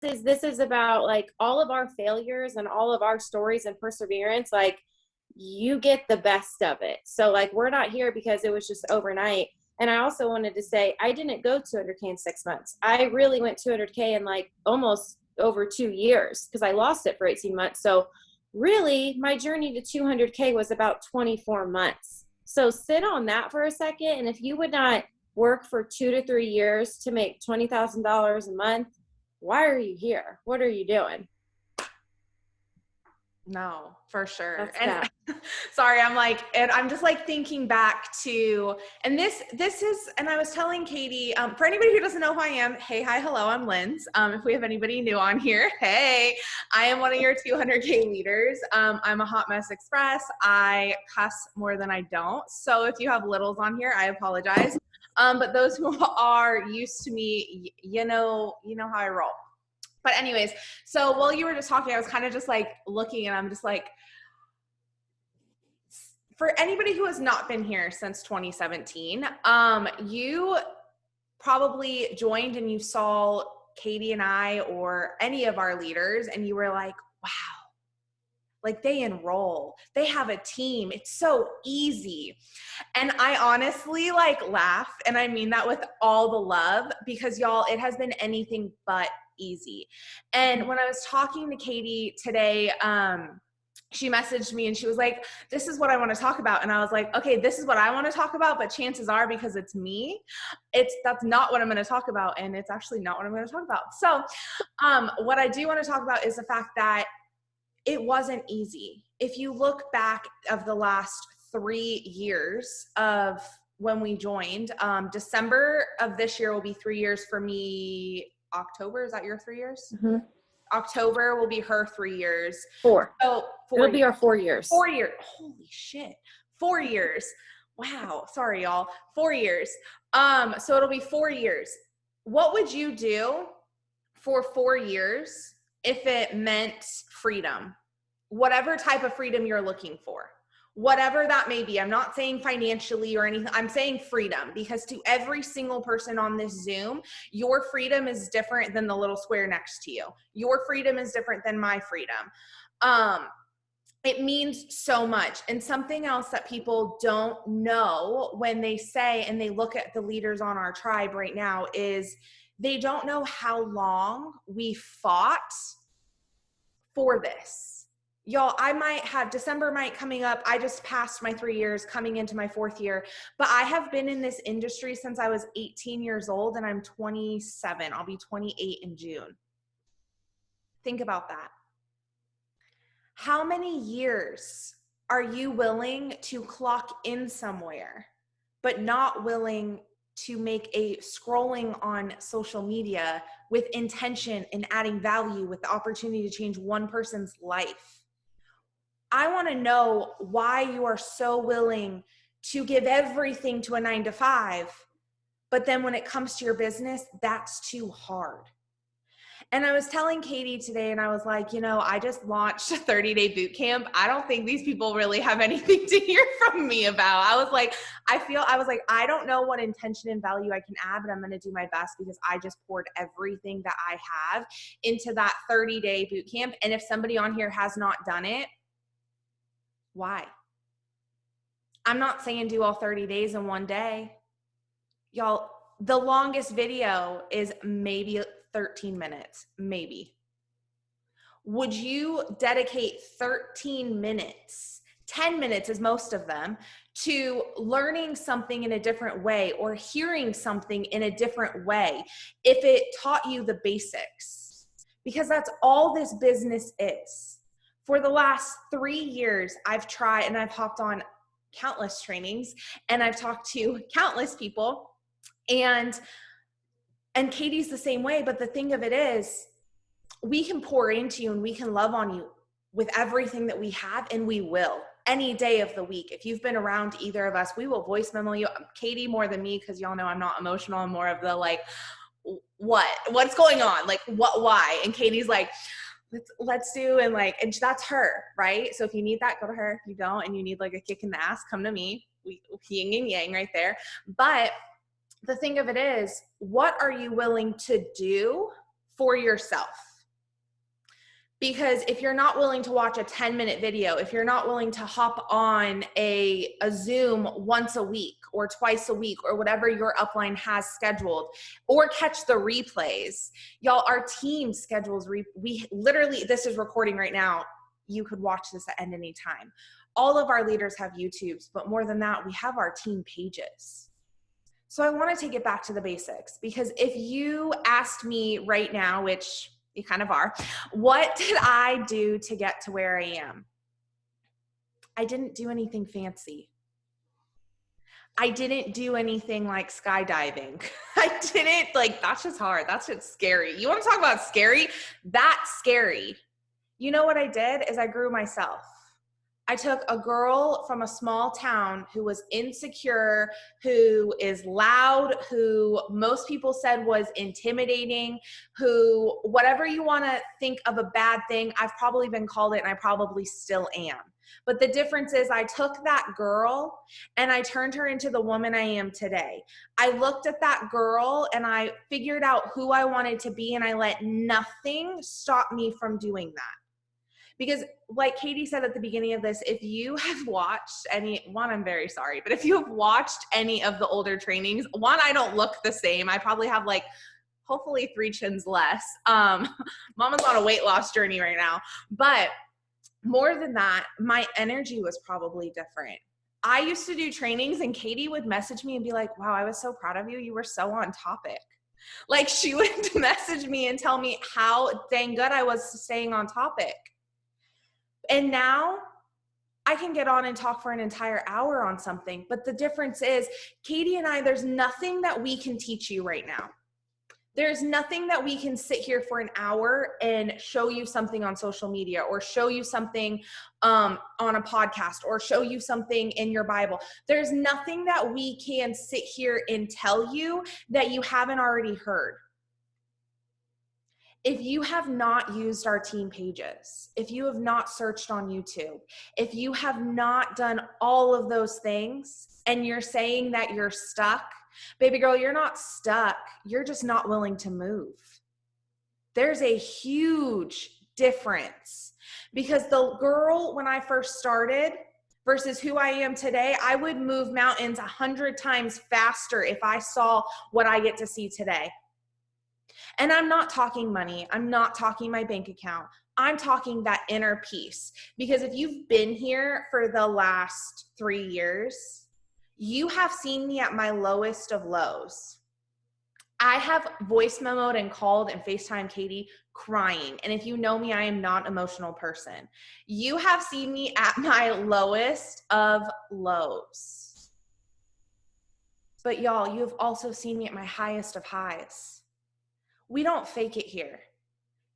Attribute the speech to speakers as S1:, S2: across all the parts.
S1: this is about like all of our failures and all of our stories and perseverance. Like, you get the best of it. So like, we're not here because it was just overnight. And I also wanted to say, I didn't go 200K in 6 months. I really went 200K in like almost over 2 years, because I lost it for 18 months. So really, my journey to 200K was about 24 months. So sit on that for a second. And if you would not work for 2 to 3 years to make $20,000 a month, why are you here? What are you doing?
S2: No, for sure.
S1: That's
S2: And
S1: that.
S2: sorry, I'm just like thinking back to, and this is, and I was telling Katie, for anybody who doesn't know who I am, hey, hi, hello, I'm Linds. If we have anybody new on here, hey, I am one of your 200K leaders. I'm a hot mess express. I cuss more than I don't. So if you have littles on here, I apologize. But those who are used to me, you know how I roll. But anyways, so while you were just talking, I was kind of just like looking, and I'm just like, for anybody who has not been here since 2017, you probably joined and you saw Katie and I or any of our leaders, and you were like, wow, like they enroll, they have a team, it's so easy. And I honestly like laugh, and I mean that with all the love, because y'all, it has been anything but easy. And when I was talking to Katie today, she messaged me and she was like, this is what I want to talk about. And I was like, okay, this is what I want to talk about, but chances are, because it's me, that's not what I'm going to talk about. And it's actually not what I'm going to talk about. So what I do want to talk about is the fact that it wasn't easy. If you look back of the last 3 years of when we joined, December of this year will be 3 years for me. October, is that your 3 years?
S1: Mm-hmm.
S2: October will be her 3 years.
S1: 4.
S2: So
S1: It'll be our 4 years.
S2: 4 years. Holy shit. 4 years. Wow. Sorry, y'all. 4 years. So it'll be 4 years. What would you do for 4 years if it meant freedom? Whatever type of freedom you're looking for. Whatever that may be. I'm not saying financially or anything. I'm saying freedom, because to every single person on this Zoom, your freedom is different than the little square next to you. Your freedom is different than my freedom. It means so much. And something else that people don't know when they say, and they look at the leaders on our tribe right now, is they don't know how long we fought for this. Y'all, December might coming up. I just passed my 3 years, coming into my 4th year, but I have been in this industry since I was 18 years old, and I'm 27. I'll be 28 in June. Think about that. How many years are you willing to clock in somewhere, but not willing to make a scrolling on social media with intention and adding value, with the opportunity to change one person's life? I want to know why you are so willing to give everything to a 9-to-5, but then when it comes to your business, that's too hard. And I was telling Katie today, and I was like, I just launched a 30-day boot camp. I don't think these people really have anything to hear from me about. I was like, I don't know what intention and value I can add, but I'm going to do my best, because I just poured everything that I have into that 30-day boot camp. And if somebody on here has not done it, why? I'm not saying do all 30 days in one day. Y'all, the longest video is maybe 13 minutes, maybe. Would you dedicate 13 minutes, 10 minutes is most of them, to learning something in a different way or hearing something in a different way if it taught you the basics? Because that's all this business is. For the last 3 years, I've tried, and I've hopped on countless trainings, and I've talked to countless people, and Katie's the same way. But the thing of it is, we can pour into you and we can love on you with everything that we have, and we will any day of the week. If you've been around either of us, we will voice memo you. Katie more than me, because y'all know I'm not emotional. I'm more of the like, what's going on? Like, why? And Katie's like, let's do, and that's her, right? So if you need that, go to her. If you don't, and you need like a kick in the ass, come to me. We yin and yang right there. But the thing of it is, what are you willing to do for yourself? Because if you're not willing to watch a 10-minute video, if you're not willing to hop on a Zoom once a week or twice a week or whatever your upline has scheduled, or catch the replays, y'all, our team schedules, we literally, this is recording right now. You could watch this at any time. All of our leaders have YouTubes, but more than that, we have our team pages. So I want to take it back to the basics, because if you asked me right now, which you kind of are, what did I do to get to where I am? I didn't do anything fancy. I didn't do anything like skydiving. I didn't, like, that's just hard. That's just scary. You want to talk about scary? That's scary. You know what I did is I grew myself. I took a girl from a small town who was insecure, who is loud, who most people said was intimidating, who, whatever you want to think of a bad thing, I've probably been called it and I probably still am. But the difference is I took that girl and I turned her into the woman I am today. I looked at that girl and I figured out who I wanted to be, and I let nothing stop me from doing that. Because like Katie said at the beginning of this, if you have watched any, one, I'm very sorry, but if you have watched any of the older trainings, one, I don't look the same. I probably have like, hopefully 3 chins less. Mama's on a weight loss journey right now. But more than that, my energy was probably different. I used to do trainings and Katie would message me and be like, wow, I was so proud of you. You were so on topic. Like, she would message me and tell me how dang good I was staying on topic. And now I can get on and talk for an entire hour on something. But the difference is, Katie and I, there's nothing that we can teach you right now. There's nothing that we can sit here for an hour and show you something on social media, or show you something on a podcast, or show you something in your Bible. There's nothing that we can sit here and tell you that you haven't already heard. If you have not used our team pages, if you have not searched on YouTube, if you have not done all of those things and you're saying that you're stuck, baby girl, you're not stuck. You're just not willing to move. There's a huge difference, because the girl when I first started versus who I am today, I would move mountains 100 times faster if I saw what I get to see today. And I'm not talking money. I'm not talking my bank account. I'm talking that inner peace. Because if you've been here for the last 3 years, you have seen me at my lowest of lows. I have voice memoed and called and FaceTime Katie crying. And if you know me, I am not an emotional person. You have seen me at my lowest of lows. But y'all, you have also seen me at my highest of highs. We don't fake it here.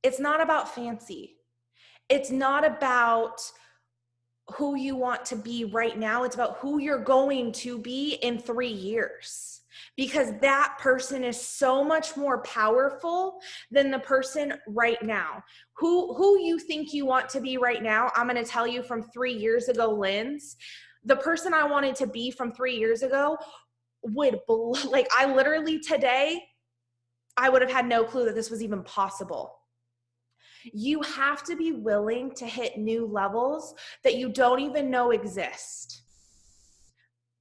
S2: It's not about fancy. It's not about who you want to be right now. It's about who you're going to be in 3 years, because that person is so much more powerful than the person right now. Who you think you want to be right now, I'm going to tell you from 3 years ago, Linds, the person I wanted to be from 3 years ago would, like, I literally today, I would have had no clue that this was even possible. You have to be willing to hit new levels that you don't even know exist.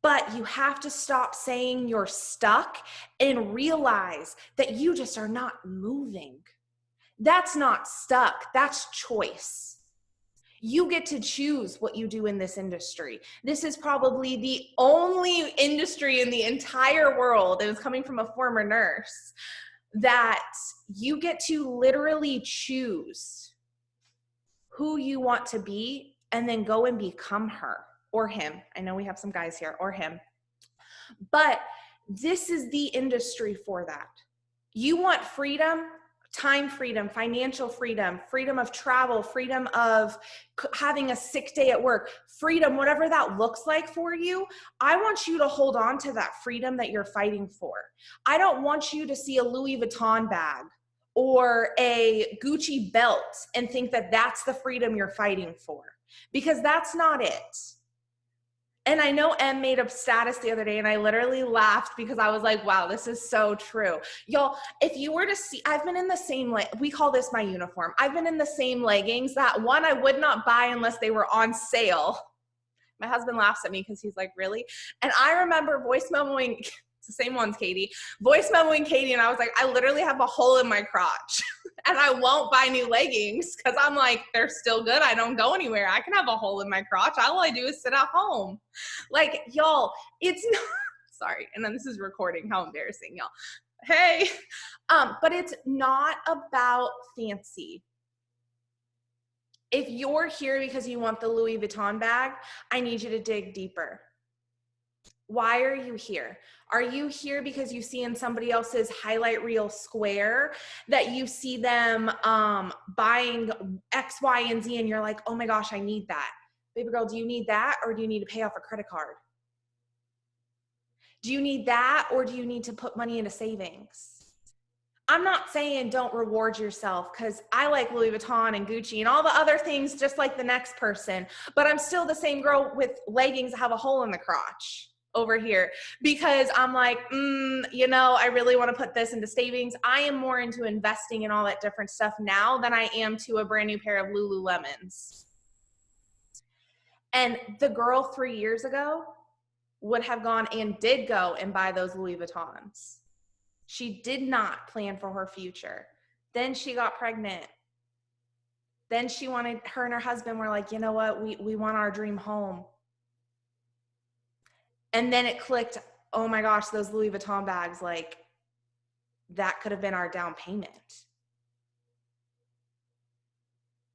S2: But you have to stop saying you're stuck and realize that you just are not moving. That's not stuck. That's choice. You get to choose what you do in this industry. This is probably the only industry in the entire world, and it's coming from a former nurse, that you get to literally choose who you want to be and then go and become her or him. I know we have some guys here, or him. But this is the industry for that. You want freedom, time freedom, financial freedom, freedom of travel, freedom of having a sick day at work, freedom, whatever that looks like for you. I want you to hold on to that freedom that you're fighting for. I don't want you to see a Louis Vuitton bag or a Gucci belt and think that that's the freedom you're fighting for, because that's not it. And I know Em made a status the other day and I literally laughed because I was like, wow, this is so true. Y'all, if you were to see, I've been in the same, we call this my uniform. I've been in the same leggings that one I would not buy unless they were on sale. My husband laughs at me because he's like, really? And I remember voice memoing, it's the same ones, Katie, voice memoing Katie, and I was like, I literally have a hole in my crotch and I won't buy new leggings because I'm like, they're still good. I don't go anywhere. I can have a hole in my crotch. All I do is sit at home. Like, y'all, it's not, sorry. And then this is recording. How embarrassing, y'all. Hey. But it's not about fancy. If you're here because you want the Louis Vuitton bag, I need you to dig deeper. Why are you here? Are you here because you see in somebody else's highlight reel square that you see them buying X, Y, and Z and you're like, oh my gosh, I need that. Baby girl, do you need that or do you need to pay off a credit card? Do you need that or do you need to put money into savings? I'm not saying don't reward yourself because I like Louis Vuitton and Gucci and all the other things just like the next person, but I'm still the same girl with leggings that have a hole in the crotch over here because I'm like, I really want to put this into savings. I am more into investing in all that different stuff now than I am to a brand new pair of Lululemons. And the girl 3 years ago would have gone and did go and buy those Louis Vuittons. She did not plan for her future. Then she got pregnant. Then her and her husband were like, you know what? We want our dream home. And then it clicked, oh my gosh, those Louis Vuitton bags, like that could have been our down payment.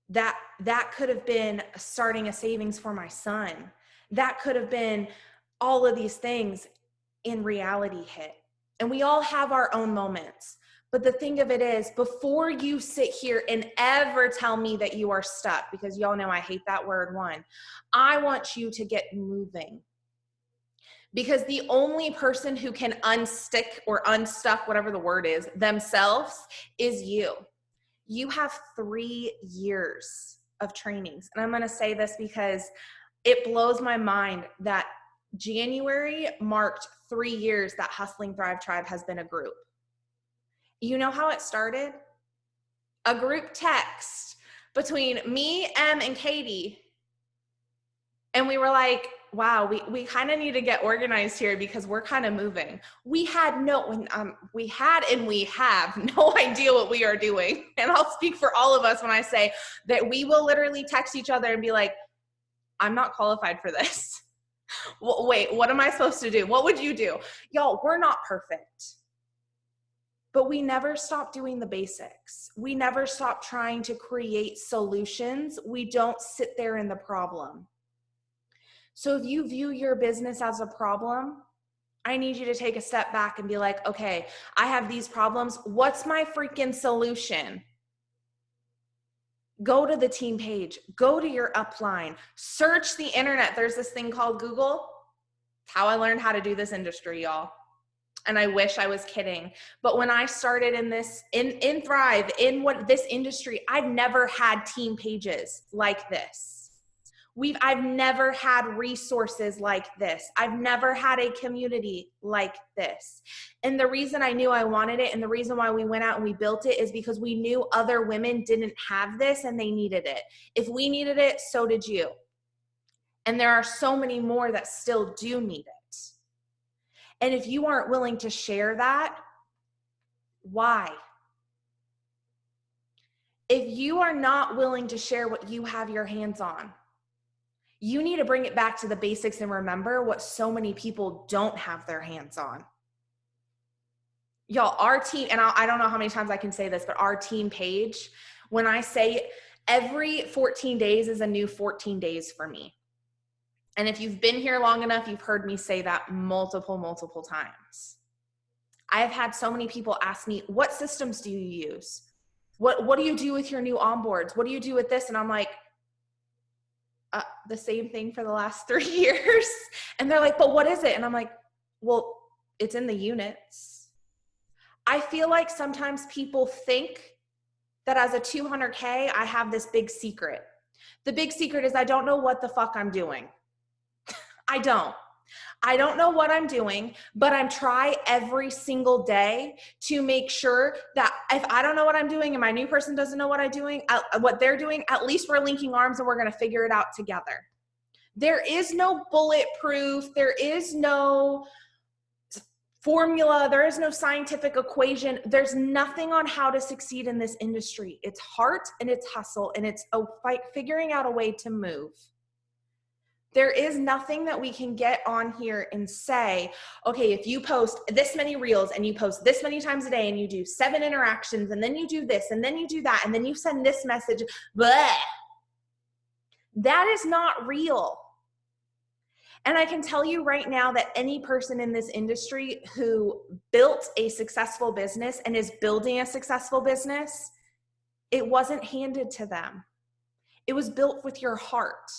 S2: That could have been starting a savings for my son. That could have been all of these things. In reality hit. And we all have our own moments. But the thing of it is, before you sit here and ever tell me that you are stuck, because y'all know I hate that word one, I want you to get moving. Because the only person who can unstick or unstuck, whatever the word is, themselves is you. You have 3 years of trainings. And I'm going to say this because it blows my mind that January marked 3 years that Hustling Thrive Tribe has been a group. You know how it started? A group text between me, Em, and Katie. And we were like, wow, we kind of need to get organized here because we're kind of moving. We have and we have no idea what we are doing. And I'll speak for all of us when I say that we will literally text each other and be like, I'm not qualified for this. Wait, what am I supposed to do? What would you do? Y'all, we're not perfect. But we never stop doing the basics. We never stop trying to create solutions. We don't sit there in the problem. So if you view your business as a problem, I need you to take a step back and be like, okay, I have these problems. What's my freaking solution? Go to the team page, go to your upline, search the internet. There's this thing called Google. It's how I learned how to do this industry, y'all. And I wish I was kidding. But when I started in this, in Thrive, in this industry, I've never had team pages like this. I've never had resources like this. I've never had a community like this. And the reason I knew I wanted it and the reason why we went out and we built it is because we knew other women didn't have this and they needed it. If we needed it, so did you. And there are so many more that still do need it. And if you aren't willing to share that, why? If you are not willing to share what you have your hands on, you need to bring it back to the basics and remember what so many people don't have their hands on. Y'all, our team, and I don't know how many times I can say this, but our team page, when I say every 14 days is a new 14 days for me. And if you've been here long enough, you've heard me say that multiple times. I have had so many people ask me, what systems do you use? What do you do with your new onboards? What do you do with this? And I'm like, the same thing for the last 3 years. And they're like, but what is it? And I'm like, well, it's in the units. I feel like sometimes people think that as a 200K, I have this big secret. The big secret is I don't know what the fuck I'm doing. I don't. I don't know what I'm doing, but I'm trying every single day to make sure that if I don't know what I'm doing and my new person doesn't know what what they're doing, at least we're linking arms and we're going to figure it out together. There is no bulletproof. There is no formula. There is no scientific equation. There's nothing on how to succeed in this industry. It's heart and it's hustle and it's figuring out a way to move. There is nothing that we can get on here and say, okay, if you post this many reels and you post this many times a day and you do 7 interactions and then you do this and then you do that and then you send this message, bleh. That is not real. And I can tell you right now that any person in this industry who built a successful business and is building a successful business, it wasn't handed to them. It was built with your heart.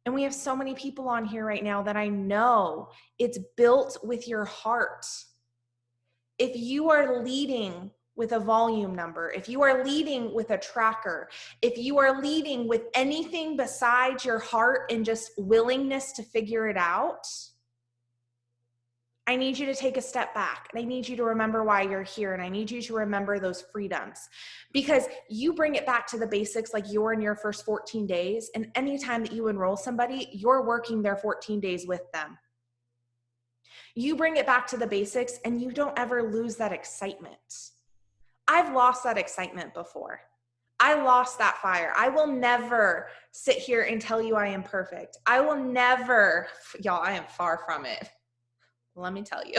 S2: And we have so many people on here right now that I know it's built with your heart. If you are leading with a volume number, if you are leading with a tracker, if you are leading with anything besides your heart and just willingness to figure it out, I need you to take a step back and I need you to remember why you're here and I need you to remember those freedoms because you bring it back to the basics like you're in your first 14 days and anytime that you enroll somebody, you're working their 14 days with them. You bring it back to the basics and you don't ever lose that excitement. I've lost that excitement before. I lost that fire. I will never sit here and tell you I am perfect. I will never, y'all, I am far from it. Let me tell you,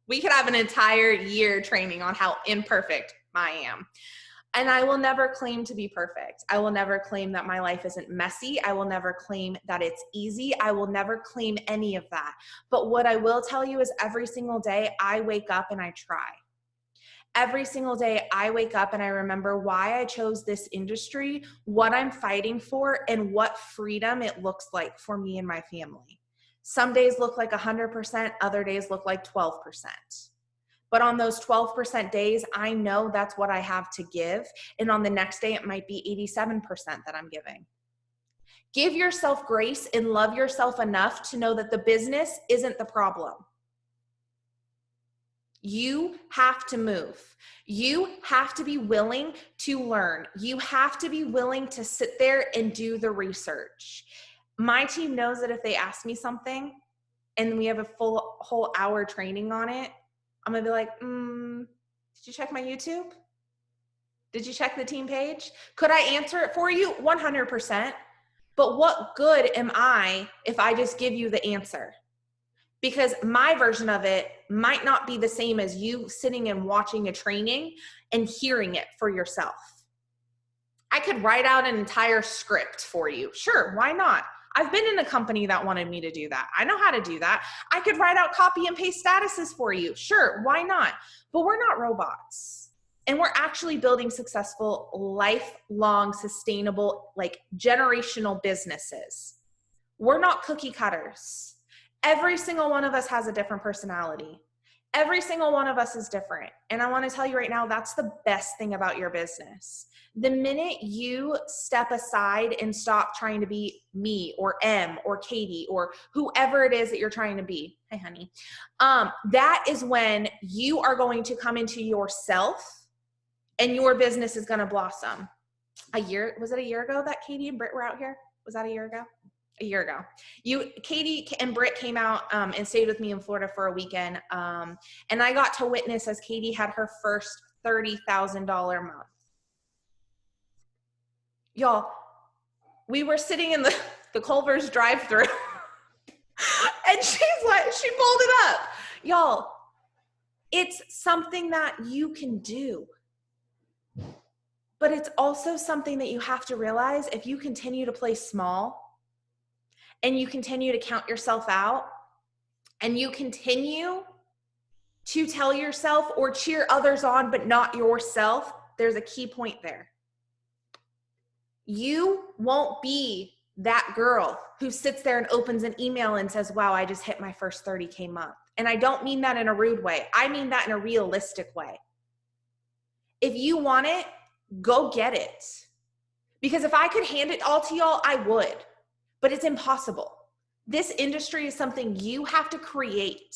S2: we could have an entire year training on how imperfect I am. And I will never claim to be perfect. I will never claim that my life isn't messy. I will never claim that it's easy. I will never claim any of that. But what I will tell you is every single day I wake up and I try. Every single day I wake up and I remember why I chose this industry, what I'm fighting for, and what freedom it looks like for me and my family. Some days look like 100%, other days look like 12%. But on those 12% days, I know that's what I have to give. And on the next day, it might be 87% that I'm giving. Give yourself grace and love yourself enough to know that the business isn't the problem. You have to move. You have to be willing to learn. You have to be willing to sit there and do the research. My team knows that if they ask me something and we have a whole hour training on it, I'm going to be like, did you check my YouTube? Did you check the team page? Could I answer it for you? 100%. But what good am I if I just give you the answer? Because my version of it might not be the same as you sitting and watching a training and hearing it for yourself. I could write out an entire script for you. Sure, why not? I've been in a company that wanted me to do that. I know how to do that. I could write out copy and paste statuses for you. Sure, why not? But we're not robots. And we're actually building successful, lifelong, sustainable, like generational businesses. We're not cookie cutters. Every single one of us has a different personality. Every single one of us is different. And I want to tell you right now, that's the best thing about your business. The minute you step aside and stop trying to be me or M or Katie or whoever it is that you're trying to be, hey honey, that is when you are going to come into yourself and your business is going to blossom. Was it a year ago that Katie and Britt were out here? Was that a year ago? A year ago. Katie and Britt came out and stayed with me in Florida for a weekend. And I got to witness as Katie had her first $30,000 month. Y'all, we were sitting in the Culver's drive-thru and she pulled it up. Y'all, it's something that you can do. But it's also something that you have to realize if you continue to play small and you continue to count yourself out and you continue to tell yourself or cheer others on but not yourself, there's a key point there. You won't be that girl who sits there and opens an email and says, wow, I just hit my first 30K month. And I don't mean that in a rude way. I mean that in a realistic way. If you want it, go get it. Because if I could hand it all to y'all, I would. But it's impossible. This industry is something you have to create.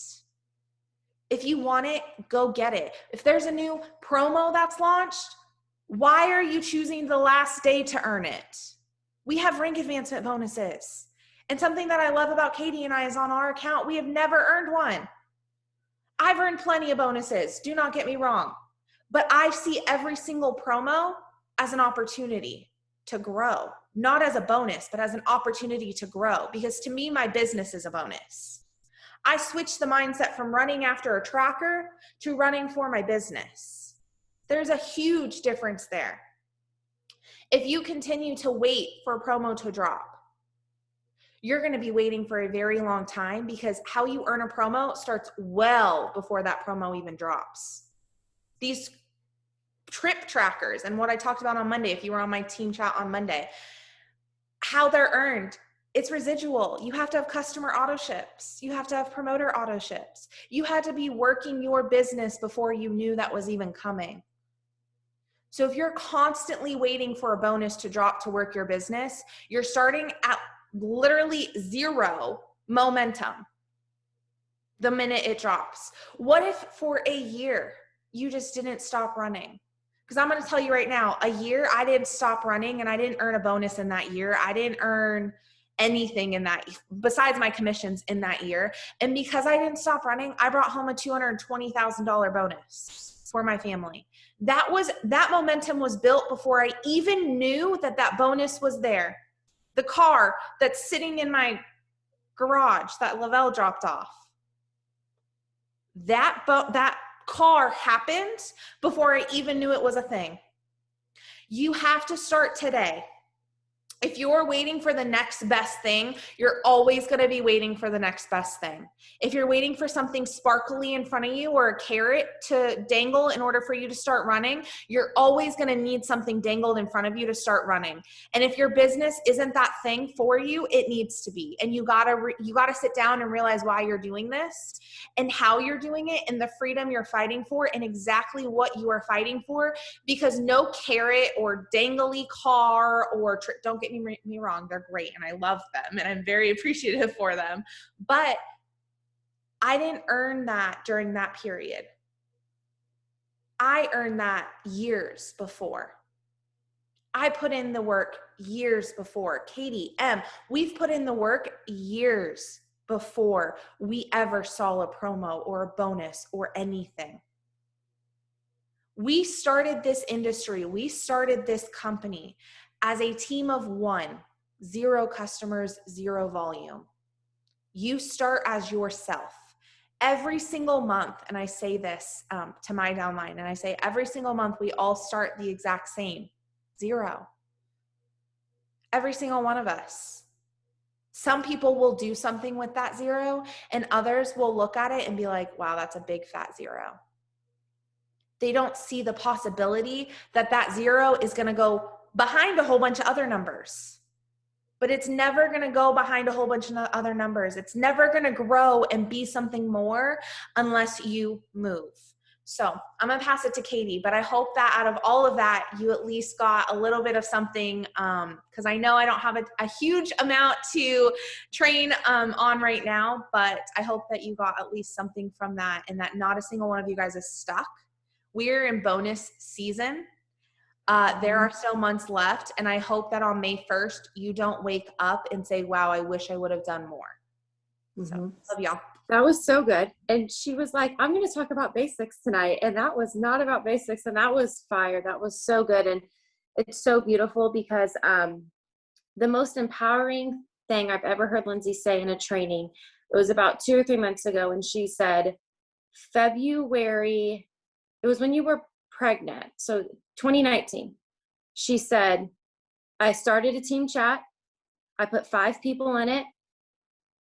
S2: If you want it, go get it. If there's a new promo that's launched, why are you choosing the last day to earn it? We have rank advancement bonuses. And something that I love about Katie and I is on our account, we have never earned one. I've earned plenty of bonuses, do not get me wrong. But I see every single promo as an opportunity to grow, not as a bonus, but as an opportunity to grow. Because to me, my business is a bonus. I switched the mindset from running after a tracker to running for my business. There's a huge difference there. If you continue to wait for a promo to drop, you're going to be waiting for a very long time, because how you earn a promo starts well before that promo even drops. These trip trackers and what I talked about on Monday, if you were on my team chat on Monday, how they're earned, it's residual. You have to have customer auto ships. You have to have promoter auto ships. You had to be working your business before you knew that was even coming. So if you're constantly waiting for a bonus to drop to work your business, you're starting at literally zero momentum the minute it drops. What if for a year you just didn't stop running? Because I'm going to tell you right now, a year I didn't stop running and I didn't earn a bonus in that year. I didn't earn anything in that besides my commissions in that year. And because I didn't stop running, I brought home a $220,000 bonus for my family. That momentum was built before I even knew that bonus was there. The car that's sitting in my garage that Lavelle dropped off, that car happened before I even knew it was a thing. You have to start today. If you're waiting for the next best thing, you're always going to be waiting for the next best thing. If you're waiting for something sparkly in front of you or a carrot to dangle in order for you to start running, you're always going to need something dangled in front of you to start running. And if your business isn't that thing for you, it needs to be. And you got to sit down and realize why you're doing this and how you're doing it and the freedom you're fighting for and exactly what you are fighting for, because no carrot or dangly car or don't get me wrong, they're great and I love them and I'm very appreciative for them, but I didn't earn that during that period. I earned that years before. I put in the work years before. Katie, we've put in the work years before we ever saw a promo or a bonus or anything. We started this industry, we started this company as a team of one, 0 customers, 0 volume. You start as yourself. Every single month, and I say this to my downline, and I say every single month we all start the exact same, 0. Every single one of us. Some people will do something with that 0, and others will look at it and be like, wow, that's a big fat 0. They don't see the possibility that 0 is going to go behind a whole bunch of other numbers. But it's never going to go behind a whole bunch of other numbers. It's never going to grow and be something more unless you move. So I'm going to pass it to Katie, but I hope that out of all of that, you at least got a little bit of something, because I know I don't have a huge amount to train on right now, but I hope that you got at least something from that and that not a single one of you guys is stuck. We're in bonus season. There are still months left, and I hope that on May 1st, you don't wake up and say, wow, I wish I would have done more. So, love y'all.
S1: That was so good. And she was like, I'm going to talk about basics tonight. And that was not about basics. And that was fire. That was so good. And it's so beautiful because the most empowering thing I've ever heard Lindsay say in a training, it was about 2 or 3 months ago. And she said, February, it was when you were pregnant. So 2019, she said, I started a team chat. I put 5 people in it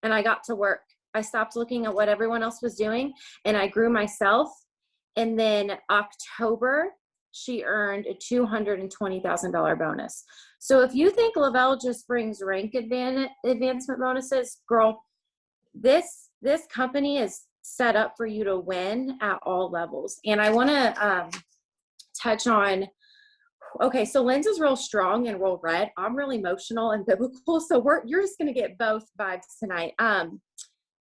S1: and I got to work. I stopped looking at what everyone else was doing and I grew myself. And then October, she earned a $220,000 bonus. So if you think Lavelle just brings rank advancement bonuses, girl, this company is set up for you to win at all levels. And I want to touch on Okay, so Linds is real strong and real red. I'm real emotional and biblical. So you're just gonna get both vibes tonight.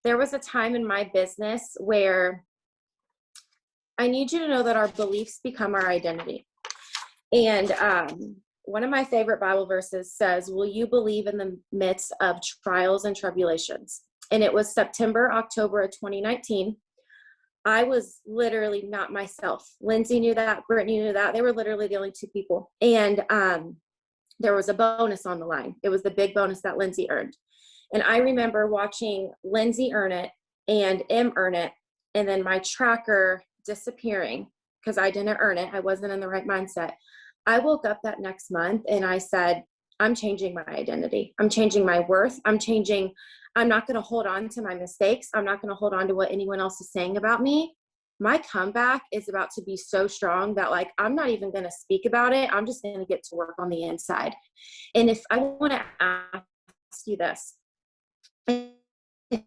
S1: There was a time in my business where I need you to know that our beliefs become our identity. And one of my favorite Bible verses says, will you believe in the midst of trials and tribulations? And it was October of 2019. I was literally not myself. Lindsay knew that. Brittany knew that. They were literally the only two people. And there was a bonus on the line. It was the big bonus that Lindsay earned. And I remember watching Lindsay earn it and Em earn it, and then my tracker disappearing because I didn't earn it. I wasn't in the right mindset. I woke up that next month and I said, I'm changing my identity. I'm changing my worth. I'm not going to hold on to my mistakes. I'm not going to hold on to what anyone else is saying about me. My comeback is about to be so strong that like, I'm not even going to speak about it. I'm just going to get to work on the inside. And if I want to ask you this, if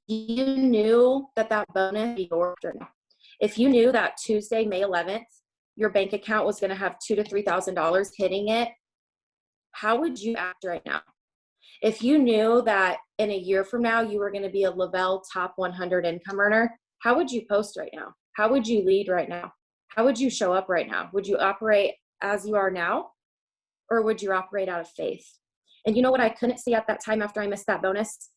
S1: you knew that bonus would be yours, if you knew that Tuesday, May 11th, your bank account was going to have $2,000 to $3,000 hitting it, how would you act right now? If you knew that in a year from now, you were going to be a Lavelle top 100 income earner, how would you post right now? How would you lead right now? How would you show up right now? Would you operate as you are now? Or would you operate out of faith? And you know what I couldn't see at that time after I missed that bonus?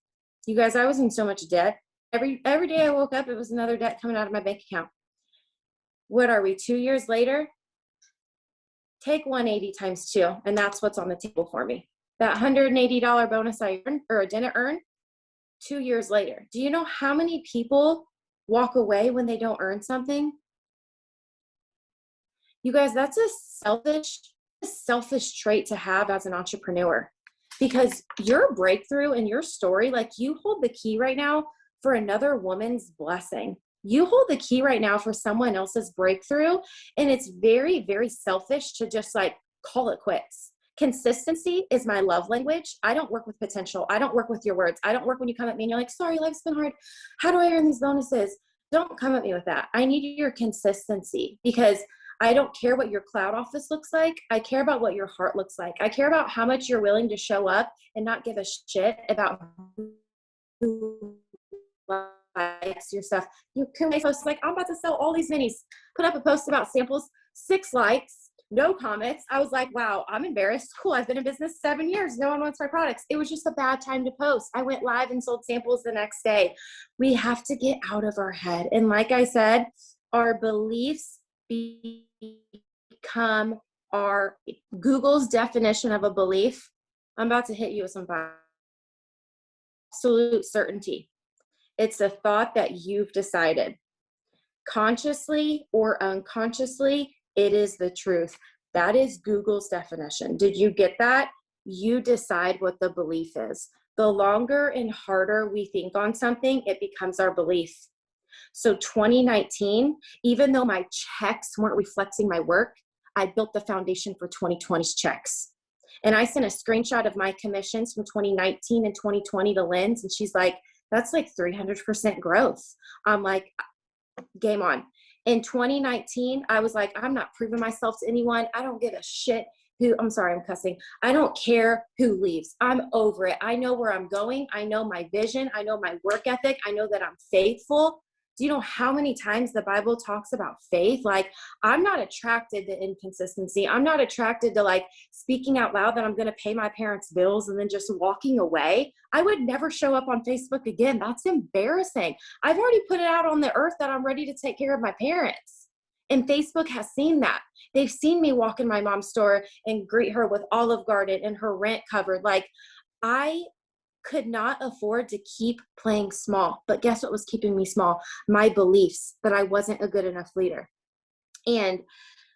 S1: You guys, I was in so much debt. Every day I woke up, it was another debt coming out of my bank account. What are we, 2 years later? Take 180 times 2, and that's what's on the table for me. That $180 bonus I earned or didn't earn 2 years later. Do you know how many people walk away when they don't earn something? You guys, that's a selfish trait to have as an entrepreneur, because your breakthrough and your story, like you hold the key right now for another woman's blessing. You hold the key right now for someone else's breakthrough. And it's very, very selfish to just like call it quits. Consistency is my love language. I don't work with potential. I don't work with your words. I don't work when you come at me and you're like, sorry, life's been hard. How do I earn these bonuses? Don't come at me with that. I need your consistency, because I don't care what your cloud office looks like. I care about what your heart looks like. I care about how much you're willing to show up and not give a shit about who likes your stuff. You can make posts like, I'm about to sell all these minis. Put up a post about samples, 6 likes, no comments. I was like, wow, I'm embarrassed. Cool, I've been in business 7 years. No one wants my products. It was just a bad time to post. I went live and sold samples the next day. We have to get out of our head. And like I said, our beliefs become our Google's definition of a belief. I'm about to hit you with some absolute certainty. It's a thought that you've decided. Consciously or unconsciously, it is the truth. That is Google's definition. Did you get that? You decide what the belief is. The longer and harder we think on something, it becomes our belief. So 2019, even though my checks weren't reflecting my work, I built the foundation for 2020's checks. And I sent a screenshot of my commissions from 2019 and 2020 to Linds, and she's like, that's like 300% growth. I'm like, game on. In 2019, I was like, I'm not proving myself to anyone. I don't give a shit I'm sorry, I'm cussing. I don't care who leaves. I'm over it. I know where I'm going. I know my vision. I know my work ethic. I know that I'm faithful. Do you know how many times the Bible talks about faith? Like, I'm not attracted to inconsistency. I'm not attracted to like speaking out loud that I'm going to pay my parents' bills and then just walking away. I would never show up on Facebook again. That's embarrassing. I've already put it out on the earth that I'm ready to take care of my parents. And Facebook has seen that. They've seen me walk in my mom's store and greet her with Olive Garden and her rent covered. Like, I could not afford to keep playing small. But guess what was keeping me small? My beliefs that I wasn't a good enough leader. And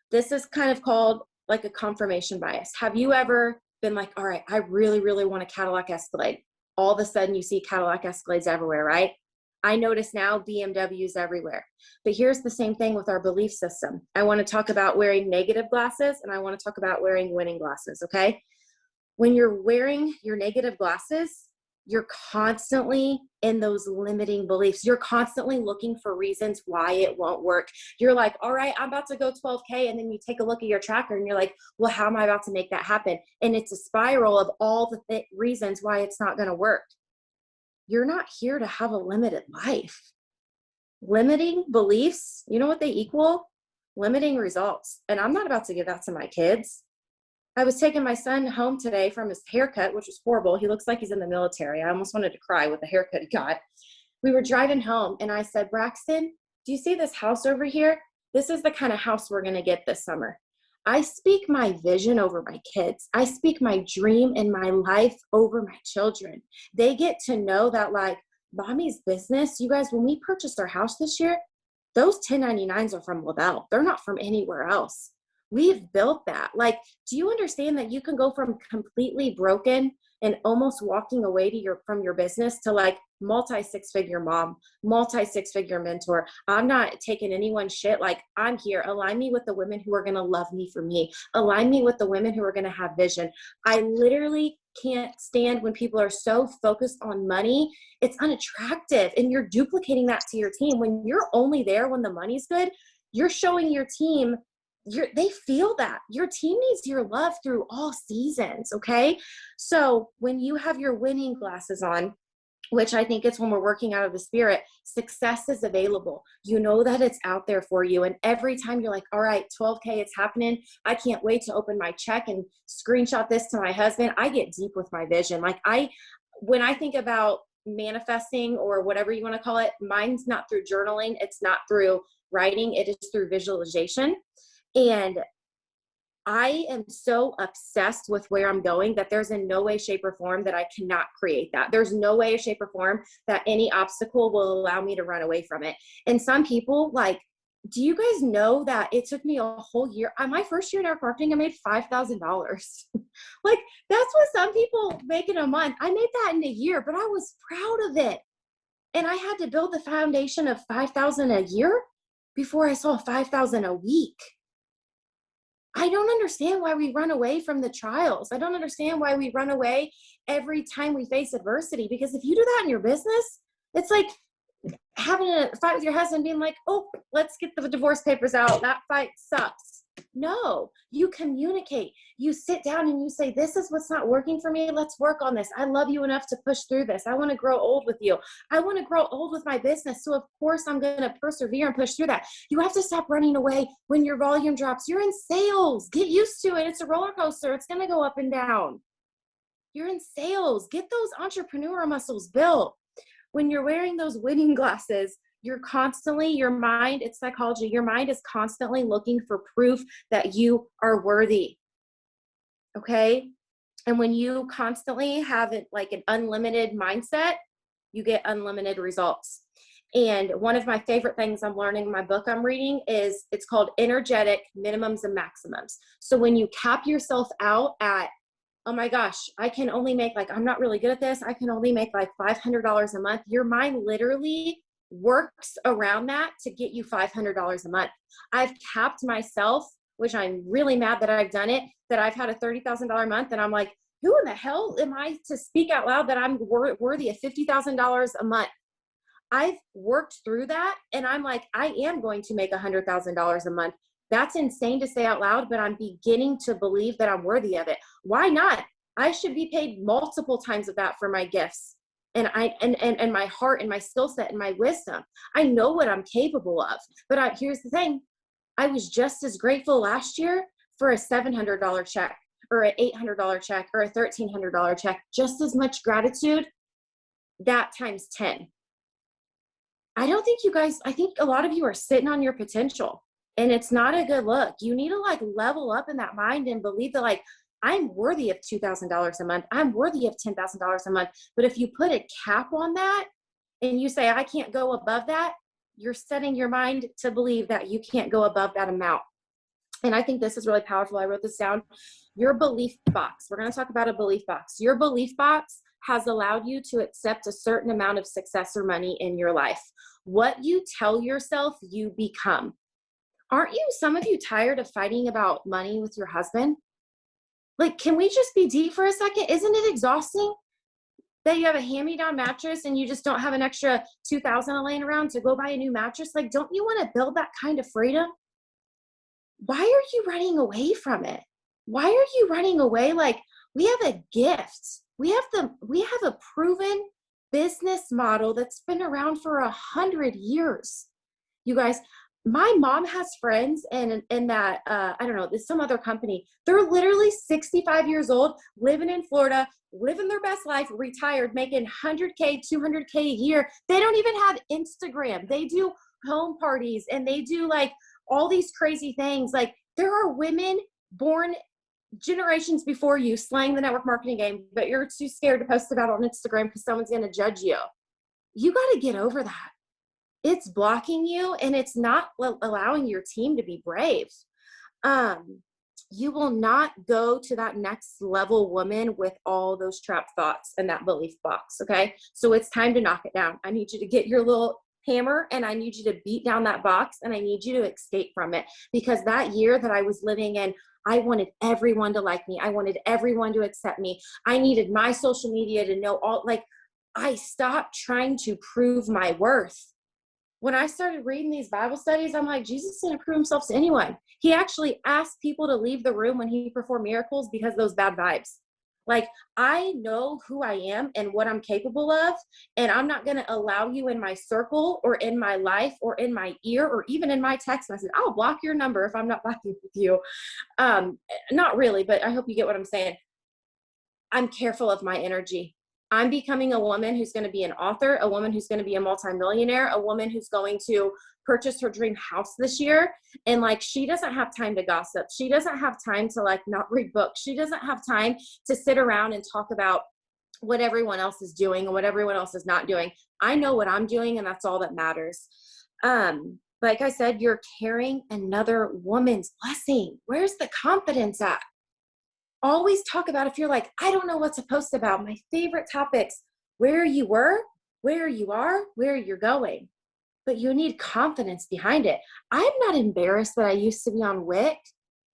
S1: this is kind of called like a confirmation bias. Have you ever been like, all right, I really, really want a Cadillac Escalade. All of a sudden you see Cadillac Escalades everywhere, right? I notice now BMWs everywhere. But here's the same thing with our belief system. I want to talk about wearing negative glasses, and I want to talk about wearing winning glasses, okay? When you're wearing your negative glasses, you're constantly in those limiting beliefs. You're constantly looking for reasons why it won't work. You're like, all right, I'm about to go 12K. And then you take a look at your tracker and you're like, well, how am I about to make that happen? And it's a spiral of all the reasons why it's not going to work. You're not here to have a limited life. Limiting beliefs, you know what they equal? Limiting results. And I'm not about to give that to my kids. I was taking my son home today from his haircut, which was horrible. He looks like he's in the military. I almost wanted to cry with the haircut he got. We were driving home and I said, Braxton, do you see this house over here? This is the kind of house we're going to get this summer. I speak my vision over my kids. I speak my dream and my life over my children. They get to know that, like, mommy's business, you guys, when we purchased our house this year, those 1099s are from Lavelle. They're not from anywhere else. We've built that. Like, do you understand that you can go from completely broken and almost walking away from your business to like multi-six-figure mom, multi-six-figure mentor? I'm not taking anyone's shit. Like, I'm here. Align me with the women who are going to love me for me. Align me with the women who are going to have vision. I literally can't stand when people are so focused on money. It's unattractive. And you're duplicating that to your team. When you're only there when the money's good, you're showing your team they feel that your team needs your love through all seasons. Okay. So when you have your winning glasses on, which I think it's when we're working out of the spirit, success is available. You know that it's out there for you. And every time you're like, all right, 12K, it's happening. I can't wait to open my check and screenshot this to my husband. I get deep with my vision. Like when I think about manifesting or whatever you want to call it, mine's not through journaling. It's not through writing. It is through visualization. And I am so obsessed with where I'm going that there's in no way, shape, or form that I cannot create that. There's no way, shape, or form that any obstacle will allow me to run away from it. And some people, like, do you guys know that it took me a whole year? My first year in network marketing, I made $5,000. Like, that's what some people make in a month. I made that in a year, but I was proud of it. And I had to build the foundation of 5,000 a year before I saw 5,000 a week. I don't understand why we run away from the trials. I don't understand why we run away every time we face adversity. Because if you do that in your business, it's like having a fight with your husband, being like, oh, let's get the divorce papers out. That fight sucks. No, you communicate. You sit down and you say, this is what's not working for me. Let's work on this. I love you enough to push through this. I want to grow old with you. I want to grow old with my business. So of course I'm going to persevere and push through that. You have to stop running away when your volume drops. You're in sales. Get used to it. It's a roller coaster. It's going to go up and down. You're in sales. Get those entrepreneur muscles built. When you're wearing those winning glasses, you're constantly, your mind, it's psychology, your mind is constantly looking for proof that you are worthy. Okay? And when you constantly have it like an unlimited mindset, you get unlimited results. And one of my favorite things I'm learning in my book I'm reading is, it's called energetic minimums and maximums. So when you cap yourself out at, oh my gosh, I can only make I'm not really good at this. I can only make like $500 a month. Your mind literally works around that to get you $500 a month. I've capped myself, which I'm really mad that I've done it, that I've had a $30,000 month. And I'm like, who in the hell am I to speak out loud that I'm worthy of $50,000 a month? I've worked through that. And I'm like, I am going to make $100,000 a month. That's insane to say out loud, but I'm beginning to believe that I'm worthy of it. Why not? I should be paid multiple times of that for my gifts and my heart and my skill set and my wisdom. I know what I'm capable of, but here's the thing. I was just as grateful last year for a $700 check or an $800 check or a $1,300 check, just as much gratitude, that times 10. I think a lot of you are sitting on your potential. And it's not a good look. You need to level up in that mind and believe that I'm worthy of $2,000 a month. I'm worthy of $10,000 a month. But if you put a cap on that and you say, I can't go above that, you're setting your mind to believe that you can't go above that amount. And I think this is really powerful. I wrote this down. Your belief box. We're going to talk about a belief box. Your belief box has allowed you to accept a certain amount of success or money in your life. What you tell yourself, you become. Aren't some of you tired of fighting about money with your husband? Can we just be deep for a second? Isn't it exhausting? that you have a hand-me-down mattress and you just don't have an extra 2,000 laying around to go buy a new mattress. Like, don't you want to build that kind of freedom? Why are you running away from it? Why are you running away? Like, we have a gift. We have a proven business model that's been around for 100 years. You guys, my mom has friends in that, I don't know, there's some other company. They're literally 65 years old, living in Florida, living their best life, retired, making 100K, 200K a year. They don't even have Instagram. They do home parties and they do like all these crazy things. Like, there are women born generations before you slaying the network marketing game, but you're too scared to post about it on Instagram because someone's going to judge you. You got to get over that. It's blocking you and it's not allowing your team to be brave. You will not go to that next level woman with all those trapped thoughts and that belief box. Okay. So it's time to knock it down. I need you to get your little hammer and I need you to beat down that box and I need you to escape from it, because that year that I was living in, I wanted everyone to like me. I wanted everyone to accept me. I needed my social media to know all, like, I stopped trying to prove my worth. When I started reading these Bible studies, I'm like, Jesus didn't prove himself to anyone. He actually asked people to leave the room when he performed miracles because of those bad vibes. Like, I know who I am and what I'm capable of, and I'm not going to allow you in my circle or in my life or in my ear or even in my text message. I'll block your number if I'm not talking with you. Not really, but I hope you get what I'm saying. I'm careful of my energy. I'm becoming a woman who's going to be an author, a woman who's going to be a multimillionaire, a woman who's going to purchase her dream house this year. And like, she doesn't have time to gossip. She doesn't have time to like not read books. She doesn't have time to sit around and talk about what everyone else is doing and what everyone else is not doing. I know what I'm doing and that's all that matters. Like I said, you're carrying another woman's blessing. Where's the confidence at? Always talk about, if you're like, I don't know what to post about, my favorite topics, where you were, where you are, where you're going. But you need confidence behind it. I'm not embarrassed that I used to be on WIC.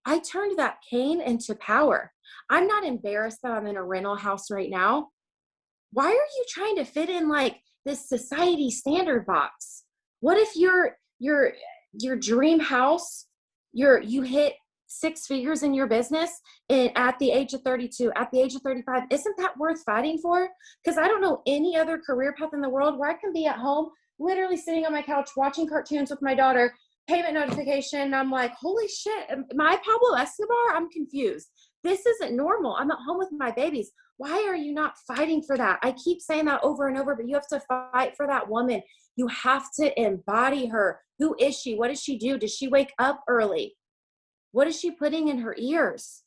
S1: I turned that pain into power. I'm not embarrassed that I'm in a rental house right now. Why are you trying to fit in like this society standard box? What if your dream house, you hit 6 figures in your business and at the age of 32, at the age of 35, isn't that worth fighting for? Because I don't know any other career path in the world where I can be at home, literally sitting on my couch, watching cartoons with my daughter, payment notification. I'm like, holy shit, am I Pablo Escobar? I'm confused. This isn't normal. I'm at home with my babies. Why are you not fighting for that? I keep saying that over and over, but you have to fight for that woman. You have to embody her. Who is she? What does she do? Does she wake up early? What is she putting in her ears?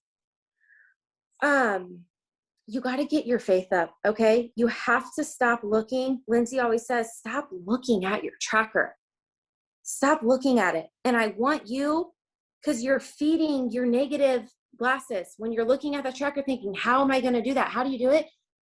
S1: You got to get your faith up, okay? You have to stop looking. Lindsay always says, stop looking at your tracker. Stop looking at it. And I want you, because you're feeding your negative glasses. When you're looking at the tracker thinking, how am I going to do that? How do you do it?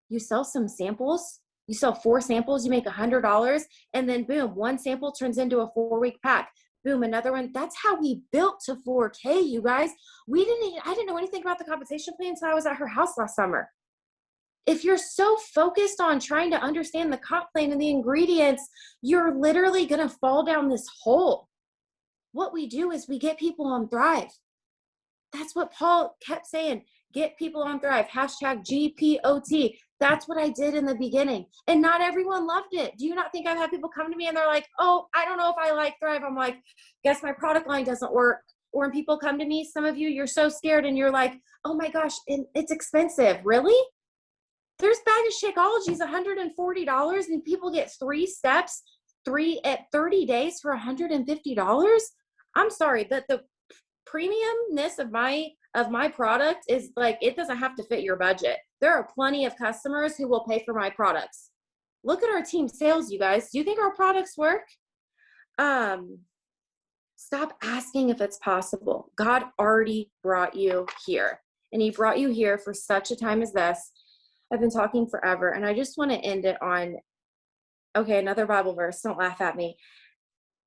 S1: You sell some samples. You sell 4 samples, you make $100, and then boom, 1 sample turns into a 4-week pack. Boom, another one. That's how we built to 4K, you guys. I didn't know anything about the compensation plan until I was at her house last summer. If you're so focused on trying to understand the comp plan and the ingredients, you're literally going to fall down this hole. What we do is we get people on Thrive. That's what Paul kept saying. Get people on Thrive. Hashtag GPOT. That's what I did in the beginning. And not everyone loved it. Do you not think I've had people come to me and they're like, oh, I don't know if I like Thrive. I'm like, guess my product line doesn't work. Or when people come to me, some of you, you're so scared and you're like, oh my gosh, it's expensive. Really? There's bag of Shakeology is $140 and people get 3 steps, 3 at 30 days for $150. I'm sorry, but the premiumness of my product is like, it doesn't have to fit your budget. There are plenty of customers who will pay for my products. Look at our team sales, you guys. Do you think our products work? Stop asking if it's possible. God already brought you here, and he brought you here for such a time as this. I've been talking forever, and I just want to end it on, okay, another Bible verse. Don't laugh at me.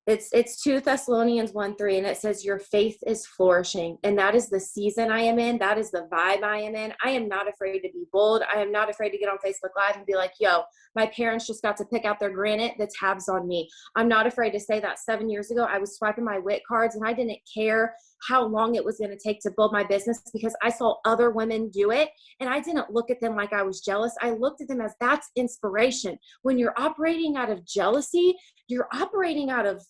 S1: It's 2 Thessalonians 1:3, and it says your faith is flourishing. And that is the season I am in. That is the vibe I am in. I am not afraid to be bold. I am not afraid to get on Facebook Live and be like, yo, my parents just got to pick out their granite. The tab's on me. I'm not afraid to say that 7 years ago, I was swiping my WIT cards and I didn't care how long it was going to take to build my business because I saw other women do it. And I didn't look at them like I was jealous. I looked at them as that's inspiration. When you're operating out of jealousy, you're operating out of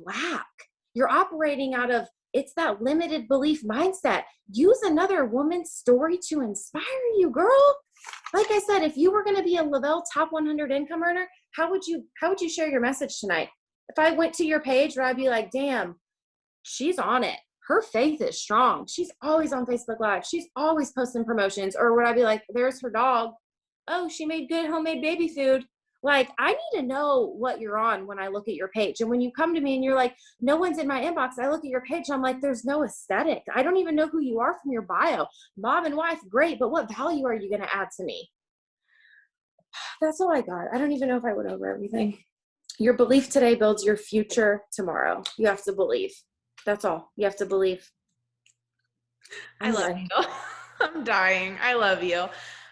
S1: lack. You're operating out of, it's that limited belief mindset. Use another woman's story to inspire you, girl. Like I said, if you were going to be a Lavelle top 100 income earner, how would you share your message tonight? If I went to your page, where I'd be like, damn, she's on it. Her faith is strong. She's always on Facebook Live. She's always posting promotions. Or would I be like, there's her dog. Oh, she made good homemade baby food. Like, I need to know what you're on when I look at your page. And when you come to me and you're like, no one's in my inbox, I look at your page and I'm like, there's no aesthetic. I don't even know who you are from your bio. Mom and wife, great, but what value are you going to add to me? That's all I got. I don't even know if I went over everything. Your belief today builds your future tomorrow. You have to believe. That's all. You have to believe.
S2: I love you. I'm dying. I love you.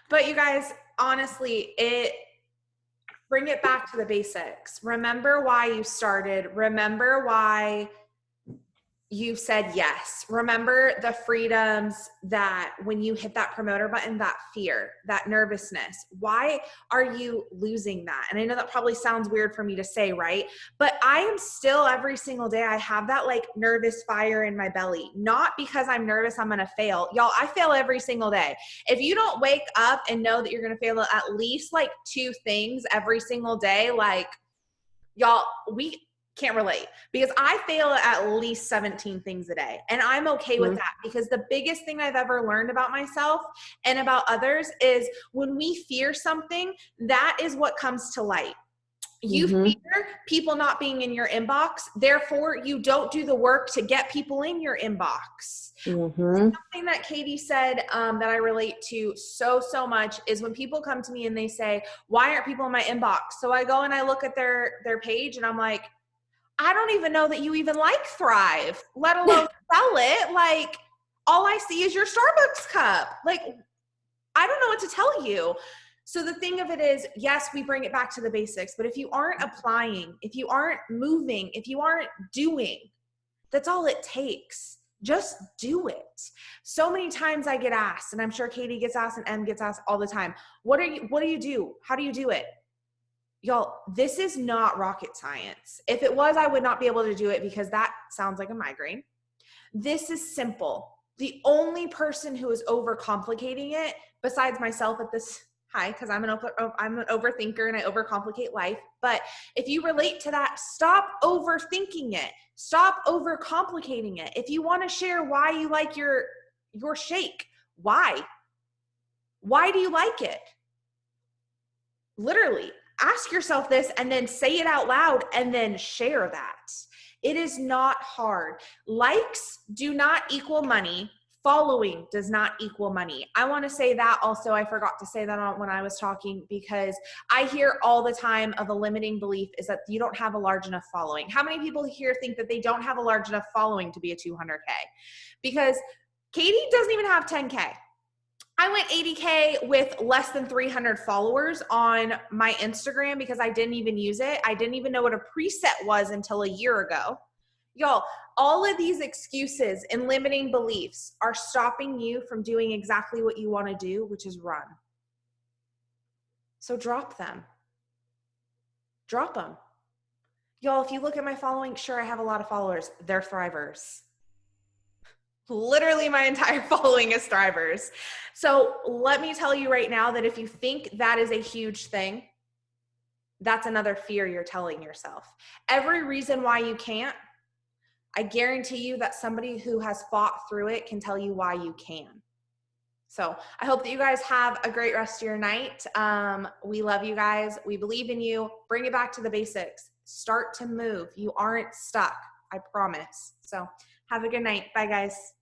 S2: But you guys, honestly, bring it back to the basics. Remember why you started. Remember why you said yes. Remember the freedoms that when you hit that promoter button, that fear, that nervousness. Why are you losing that? And I know that probably sounds weird for me to say, right? But I am still, every single day, I have that like nervous fire in my belly. Not because I'm nervous I'm going to fail. Y'all, I fail every single day. If you don't wake up and know that you're going to fail at least like 2 things every single day, like, y'all, we can't relate, because I fail at least 17 things a day. And I'm okay with that, because the biggest thing I've ever learned about myself and about others is when we fear something, that is what comes to light. You fear people not being in your inbox. Therefore, you don't do the work to get people in your inbox. Something that Katie said that I relate to so much is when people come to me and they say, why aren't people in my inbox? So I go and I look at their page and I'm like, I don't even know that you even like Thrive, let alone sell it. Like, all I see is your Starbucks cup. Like, I don't know what to tell you. So the thing of it is, yes, we bring it back to the basics, but if you aren't applying, if you aren't moving, if you aren't doing, that's all it takes. Just do it. So many times I get asked, and I'm sure Katie gets asked and Em gets asked all the time, what do you do? How do you do it? Y'all, this is not rocket science. If it was, I would not be able to do it, because that sounds like a migraine. This is simple. The only person who is overcomplicating it, besides myself at this high, because I'm an overthinker and I overcomplicate life. But if you relate to that, stop overthinking it. Stop overcomplicating it. If you want to share why you like your shake, why? Why do you like it? Literally. Ask yourself this and then say it out loud and then share that. It is not hard. Likes do not equal money. Following does not equal money. I want to say that also. I forgot to say that when I was talking, because I hear all the time of a limiting belief is that you don't have a large enough following. How many people here think that they don't have a large enough following to be a 200K? Because Katie doesn't even have 10K. I went 80K with less than 300 followers on my Instagram because I didn't even use it. I didn't even know what a preset was until a year ago. Y'all, all of these excuses and limiting beliefs are stopping you from doing exactly what you want to do, which is run. So drop them. Drop them. Y'all, if you look at my following, sure, I have a lot of followers. They're thrivers. Literally my entire following is thrivers. So let me tell you right now that if you think that is a huge thing, that's another fear you're telling yourself. Every reason why you can't, I guarantee you that somebody who has fought through it can tell you why you can. So I hope that you guys have a great rest of your night. We love you guys. We believe in you. Bring it back to the basics. Start to move. You aren't stuck. I promise. So have a good night. Bye, guys.